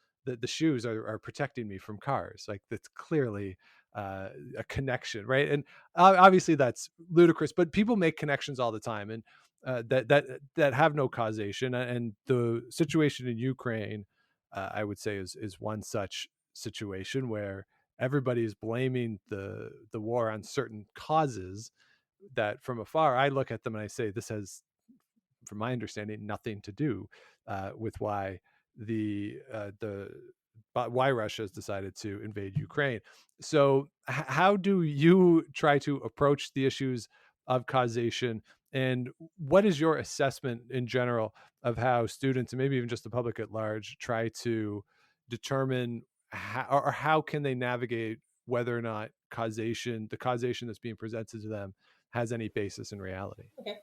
are protecting me from cars. Like, that's clearly a connection, right? And obviously that's ludicrous, but people make connections all the time, and that have no causation. And the situation in Ukraine, I would say, is one such situation where everybody is blaming the war on certain causes that from afar I look at them and I say, this has, from my understanding, nothing to do with why why Russia has decided to invade Ukraine. So, how do you try to approach the issues of causation, and what is your assessment in general of how students and maybe even just the public at large try to determine how can they navigate whether or not the causation that's being presented to them has any basis in reality? Okay.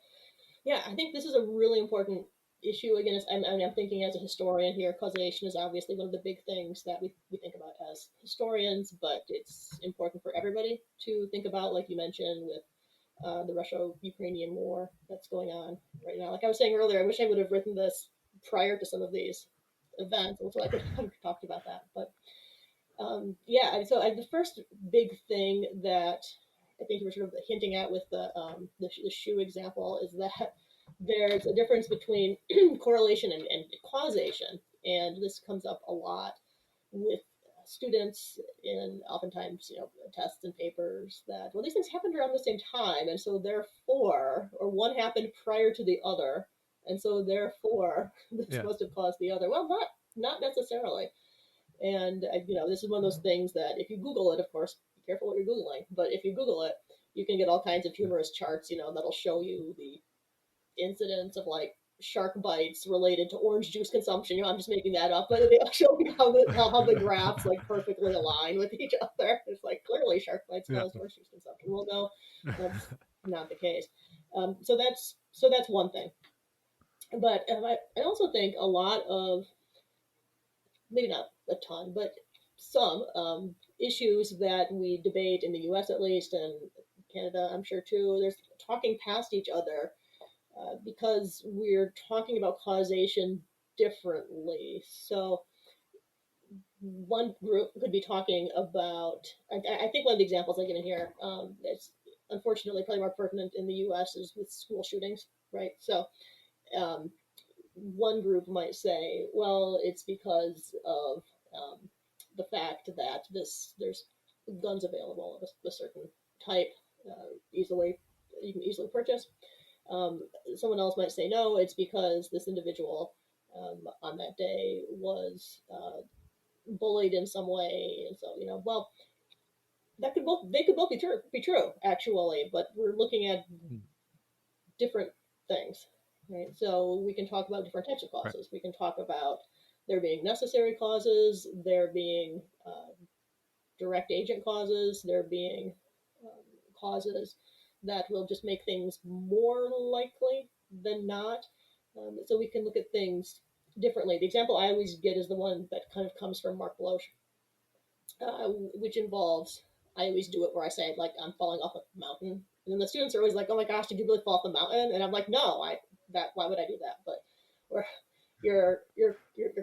Yeah, I think this is a really important issue. Again, I'm thinking as a historian here, causation is obviously one of the big things that we think about as historians, but it's important for everybody to think about, like you mentioned, with the Russia-Ukrainian war that's going on right now. Like I was saying earlier, I wish I would have written this prior to some of these events, so I could have talked about that. But yeah, so the first big thing that I think you were sort of hinting at with the shoe example is that there's a difference between correlation and causation, and this comes up a lot with students in oftentimes tests and papers that, well, these things happened around the same time, and so therefore, or one happened prior to the other, and so therefore this Yeah. must have caused the other. Well, not necessarily. And this is one of those things that if you Google it, of course, be careful what you're Googling. But if you Google it, you can get all kinds of humorous charts, that'll show you the incidence of like shark bites related to orange juice consumption. I'm just making that up, but they'll show you how the graphs like perfectly align with each other. It's like, clearly shark bites Yeah. caused orange juice consumption. Well, no, that's not the case. So that's one thing. But I also think a lot of, maybe not a ton, but some issues that we debate in the US at least, and Canada, I'm sure too, there's talking past each other because we're talking about causation differently. So one group could be talking about, I think one of the examples I give in here is unfortunately probably more pertinent in the US is with school shootings, right? So one group might say, well, it's because of the fact that there's guns available of a certain type, easily you can easily purchase. Someone else might say, no, it's because this individual on that day was bullied in some way, and so well, they could both be true actually, but we're looking at different things, right? So we can talk about different types of Right. causes. We can talk about there being necessary causes, there being direct agent causes, there being causes that will just make things more likely than not. So we can look at things differently. The example I always get is the one that kind of comes from Mark Bloch, which involves, I always do it where I say, like, I'm falling off a mountain. And then the students are always like, oh my gosh, did you really fall off the mountain? And I'm like, no, why would I do that? But or you're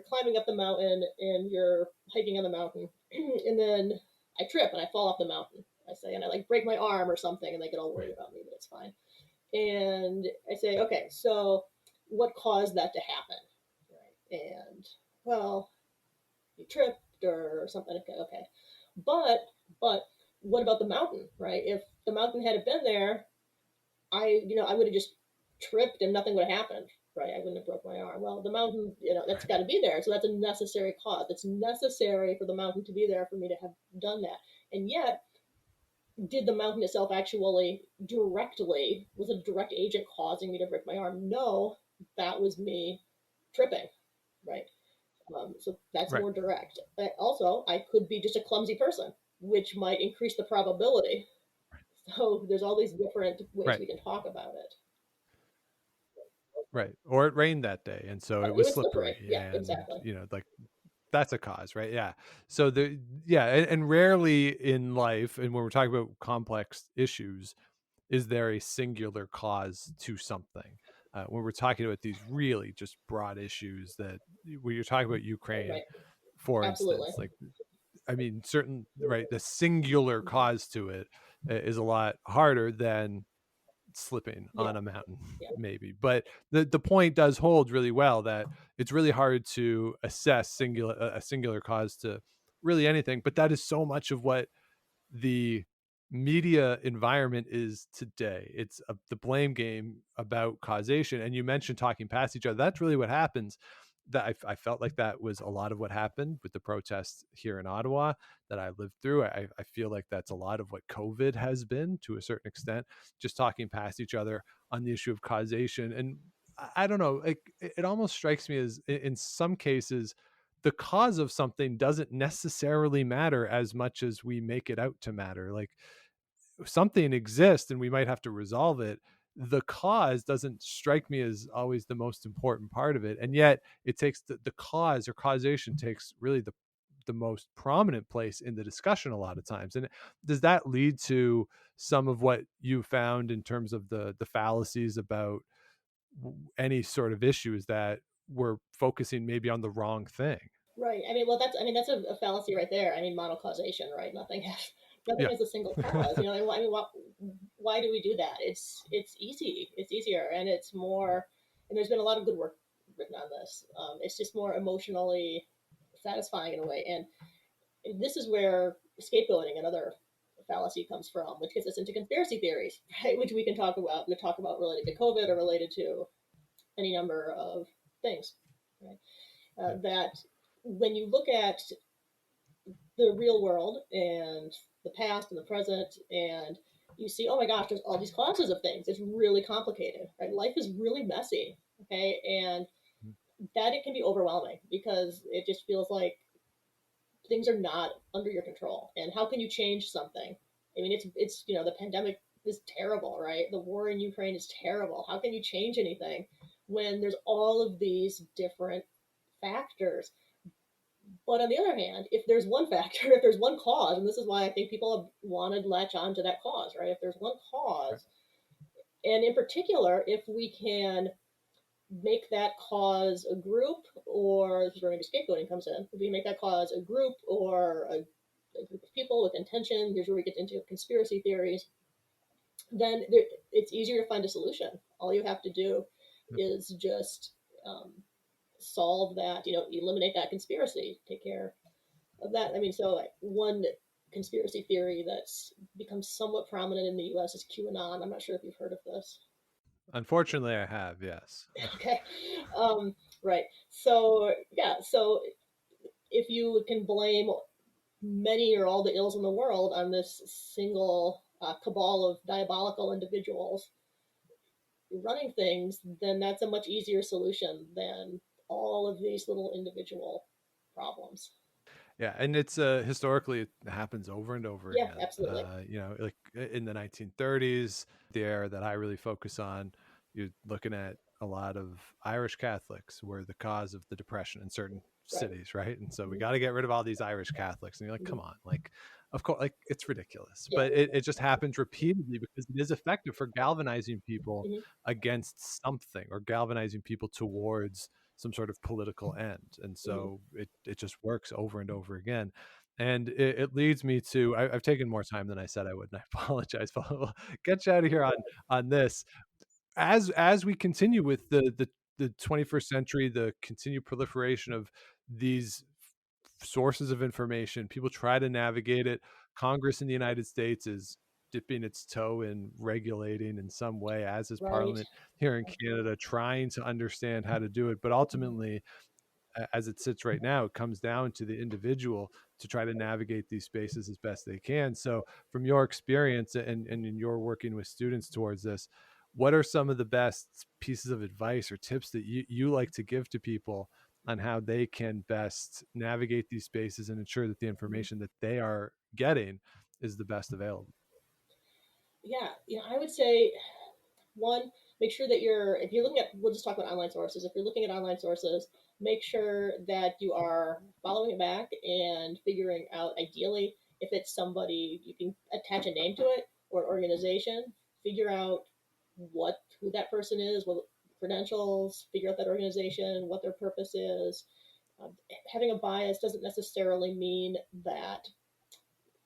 climbing up the mountain and you're hiking on the mountain, and then I trip and I fall off the mountain. I say, and I like break my arm or something, and they get all worried about me, but it's fine. And I say, okay, so what caused that to happen? Right? And well, you tripped or something. Okay. But what about the mountain, right? If the mountain hadn't been there, I would have just tripped and nothing would have happened, right? I wouldn't have broke my arm. Well, the mountain, that's got to be there. So that's a necessary cause. It's necessary for the mountain to be there for me to have done that. And yet, did the mountain itself actually was a direct agent causing me to break my arm? No, that was me tripping, right? So that's Right. more direct. But also, I could be just a clumsy person, which might increase the probability. So there's all these different ways Right. we can talk about it. Right. Or it rained that day, and so it It was was slippery. slippery, Yeah, and exactly. like that's a cause, right? Yeah. So and rarely in life, and when we're talking about complex issues, is there a singular cause to something. When we're talking about these really just broad issues, that when you're talking about Ukraine, Right. for Absolutely. instance, like, I mean, certain, right, the singular cause to it is a lot harder than slipping Yeah. on a mountain, Yeah. maybe. But the point does hold really well, that it's really hard to assess a singular cause to really anything. But that is so much of what the media environment is today. It's the blame game about causation. And you mentioned talking past each other. That's really what happens. That I felt like that was a lot of what happened with the protests here in Ottawa that I lived through. I feel like that's a lot of what COVID has been, to a certain extent, just talking past each other on the issue of causation. And I don't know, it almost strikes me as, in some cases, the cause of something doesn't necessarily matter as much as we make it out to matter. Like, something exists and we might have to resolve it. The cause doesn't strike me as always the most important part of it. And yet it takes the cause, or causation takes really the most prominent place in the discussion a lot of times. And does that lead to some of what you found in terms of the fallacies about any sort of issues, that we're focusing maybe on the wrong thing? Right. That's a fallacy right there. I mean, monocausation, right? Nothing Yeah. has a single cause. Why do we do that? It's easy. It's easier, and it's more. And there's been a lot of good work written on this. It's just more emotionally satisfying in a way, and this is where scapegoating, another fallacy, comes from, which gets us into conspiracy theories, right? Which we can talk about. We talk about related to COVID or related to any number of things, right? Yeah. That when you look at the real world and the past and the present, and you see, oh my gosh, there's all these causes of things. It's really complicated, right? Life is really messy, okay? And that it can be overwhelming because it just feels like things are not under your control. And how can you change something? I mean, it's the pandemic is terrible, right? The war in Ukraine is terrible. How can you change anything when there's all of these different factors? But on the other hand, if there's one factor, if there's one cause, and this is why I think people have wanted to latch on to that cause, right? If there's one Right. cause, and in particular, if we can make that cause a group, or this is where maybe scapegoating comes in, if we make that cause a group or a group of people with intention, here's where we get into conspiracy theories. then it's easier to find a solution. All you have to do is just solve that, eliminate that conspiracy, take care of that. I mean, so like one conspiracy theory that's become somewhat prominent in the US is QAnon. I'm not sure if you've heard of this. Unfortunately, I have, yes. Okay. Right. So, yeah. So if you can blame many or all the ills in the world on this single cabal of diabolical individuals running things, then that's a much easier solution than all of these little individual problems. Yeah, and it's historically it happens over and over Yeah, again. absolutely. Like in the 1930s, the era that I really focus on, you're looking at a lot of Irish Catholics were the cause of the depression in certain Right. cities, right? And so we Mhm. got to get rid of all these Irish Catholics. And you're like, Mhm. come on, like, of course, like it's ridiculous, Yeah. but it just happens repeatedly because it is effective for galvanizing people Mhm. against something or galvanizing people towards some sort of political end. And Mhm. so it just works over and over again. And it leads me to I've taken more time than I said I would, and I apologize. But we'll get you out of here on this. As we continue with the 21st century, the continued proliferation of these sources of information, people try to navigate it. Congress in the United States is dipping its toe in regulating in some way, as is Right. Parliament here in Canada, trying to understand how to do it. But ultimately, as it sits right now, it comes down to the individual to try to navigate these spaces as best they can. So, from your experience and in your working with students towards this, what are some of the best pieces of advice or tips that you like to give to people on how they can best navigate these spaces and ensure that the information that they are getting is the best available? Yeah. I would say one, make sure that if you're looking at, we'll just talk about online sources. If you're looking at online sources, make sure that you are following it back and figuring out, ideally, if it's somebody, you can attach a name to it or an organization, figure out who that person is, what credentials, figure out that organization, what their purpose is. Um, Having a bias doesn't necessarily mean that,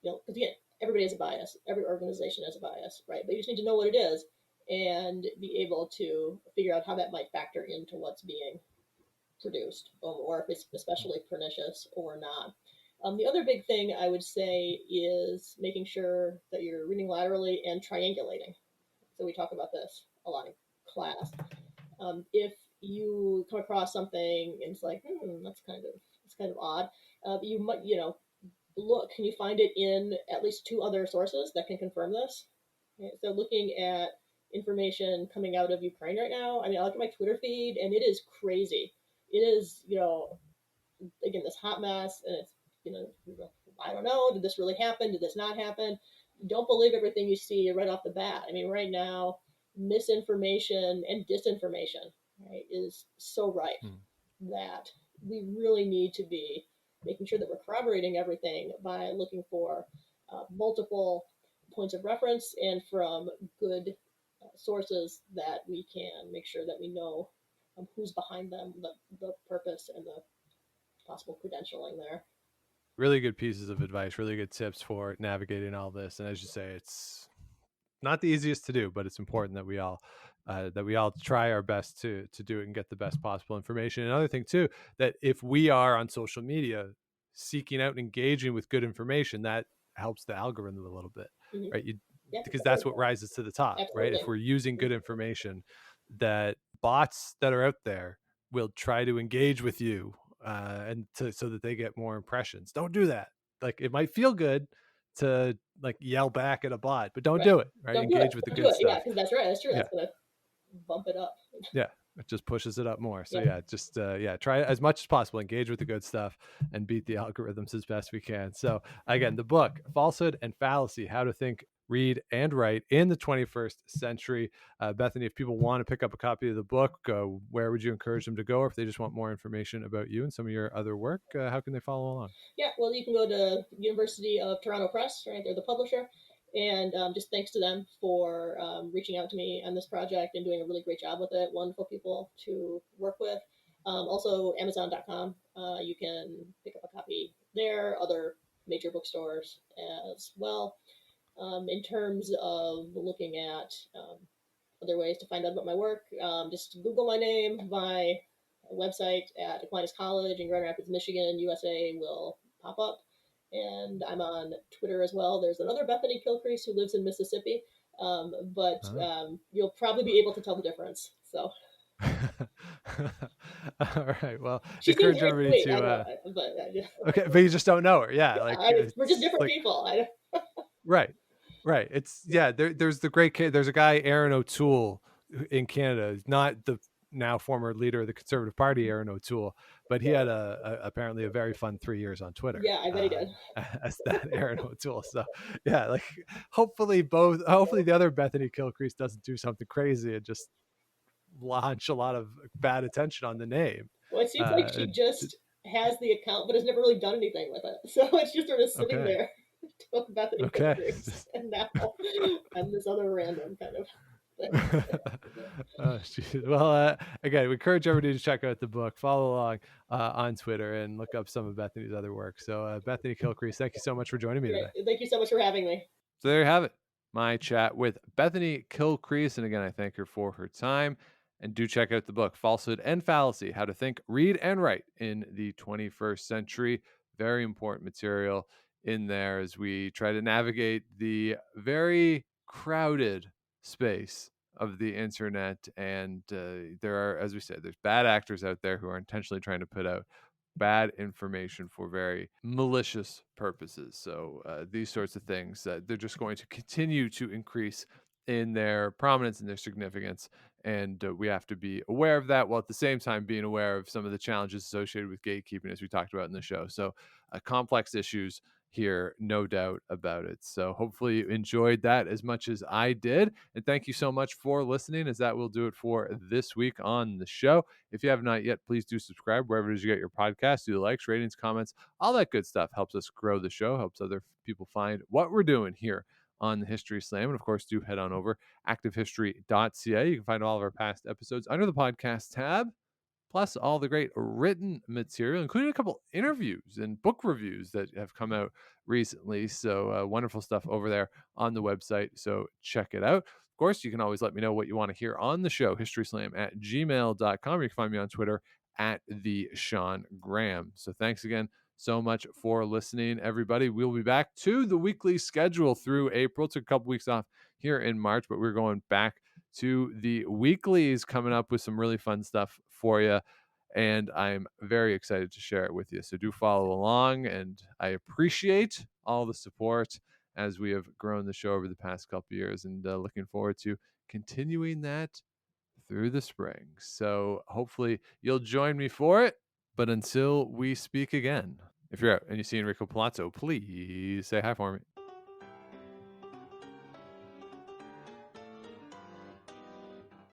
because again, everybody has a bias. Every organization has a bias, right? But you just need to know what it is and be able to figure out how that might factor into what's being produced, or if it's especially pernicious or not. The other big thing I would say is making sure that you're reading laterally and triangulating. So we talk about this a lot in class. If you come across something and it's like, that's kind of odd, you might, look, can you find it in at least two other sources that can confirm this? Okay, so looking at information coming out of Ukraine right now, I mean, I look at my Twitter feed and it is crazy. It is, again, this hot mess, and it's, you know, I don't know, did this really happen? Did this not happen? Don't believe everything you see right off the bat. I mean, right now, misinformation and disinformation, right, is so rife Hmm. that we really need to be making sure that we're corroborating everything by looking for multiple points of reference and from good sources that we can make sure that we know who's behind them, the purpose, and the possible credentialing there. Really good pieces of advice, really good tips for navigating all this. And as you say, it's not the easiest to do, but it's important that we all try our best to do it and get the best possible information. Another thing too, that if we are on social media seeking out and engaging with good information, that helps the algorithm a little bit, Mm-hmm. right? Yeah, Because very that's what important. rises to the top, right? Absolutely. If we're using good information, that bots that are out there will try to engage with you so that they get more impressions. Don't do that. Like, it might feel good to like yell back at a bot, but don't Right. do it, right? Don't do it. Engage with the Don't do good it. Yeah, stuff. because that's right. That's true. Yeah. That's going to bump it up. Yeah. It just pushes it up more. So Yeah. yeah, just yeah, try as much as possible, engage with the good stuff and beat the algorithms as best we can. So again, the book, Falsehood and Fallacy, How to Think, Read, and Write in the 21st Century. Bethany, if people want to pick up a copy of the book, where would you encourage them to go? Or if they just want more information about you and some of your other work, how can they follow along? Yeah, well, you can go to University of Toronto Press, right? They're the publisher. And just thanks to them for reaching out to me on this project and doing a really great job with it. Wonderful people to work with. Also, Amazon.com. You can pick up a copy there, other major bookstores as well. In terms of looking at other ways to find out about my work, just Google my name. My website at Aquinas College in Grand Rapids, Michigan, USA will pop up. And I'm on Twitter as well. There's another Bethany Kilcrease who lives in Mississippi, but you'll probably be able to tell the difference. So. All right. Well, She seems encourage very everybody sweet, to. I know, but Okay, but you just don't know her. Yeah, like we're just different like, people. right. It's there's the great kid. There's a guy, Aaron O'Toole, in Canada, not the now former leader of the Conservative Party, Aaron O'Toole, but he had apparently a very fun 3 years on Twitter. Yeah, I bet he did. As that Aaron O'Toole. So yeah, like hopefully the other Bethany Kilcrease doesn't do something crazy and just launch a lot of bad attention on the name. Well, it seems like she just has the account, but has never really done anything with it. So it's just sort of sitting there. Bethany Kilcrease, and now I'm this other random kind of thing. Well, again, we encourage everybody to check out the book, follow along on Twitter, and look up some of Bethany's other work. So, Bethany Kilcrease, thank you so much for joining me today. Thank you so much for having me. So there you have it, my chat with Bethany Kilcrease, and again, I thank her for her time. And do check out the book, Falsehood and Fallacy, How to Think, Read, and Write in the 21st Century. Very important material in there as we try to navigate the very crowded space of the internet. And there are, as we said, there's bad actors out there who are intentionally trying to put out bad information for very malicious purposes. So these sorts of things, they're just going to continue to increase in their prominence and their significance. And we have to be aware of that, while at the same time being aware of some of the challenges associated with gatekeeping, as we talked about in the show. So complex issues here, no doubt about it. So hopefully you enjoyed that as much as I did. And thank you so much for listening, as that will do it for this week on the show. If you have not yet, please do subscribe wherever it is you get your podcast. Do the likes, ratings, comments, all that good stuff. Helps us grow the show, helps other people find what we're doing here on the History Slam. And of course, do head on over ActiveHistory.ca. You can find all of our past episodes under the podcast tab, plus all the great written material, including a couple interviews and book reviews that have come out recently. So wonderful stuff over there on the website. So check it out. Of course, you can always let me know what you want to hear on the show, historyslam@gmail.com. You can find me on Twitter @TheSeanGraham. So thanks again so much for listening, everybody. We'll be back to the weekly schedule through April. Took a couple weeks off here in March, but we're going back to the weeklies, coming up with some really fun stuff for you. And I'm very excited to share it with you. So do follow along. And I appreciate all the support as we have grown the show over the past couple of years, and looking forward to continuing that through the spring. So hopefully you'll join me for it. But until we speak again, if you're out and you see Enrico Palazzo, please say hi for me.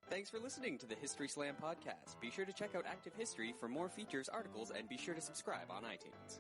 Thanks for listening to the History Slam podcast. Be sure to check out Active History for more features, articles, and be sure to subscribe on iTunes.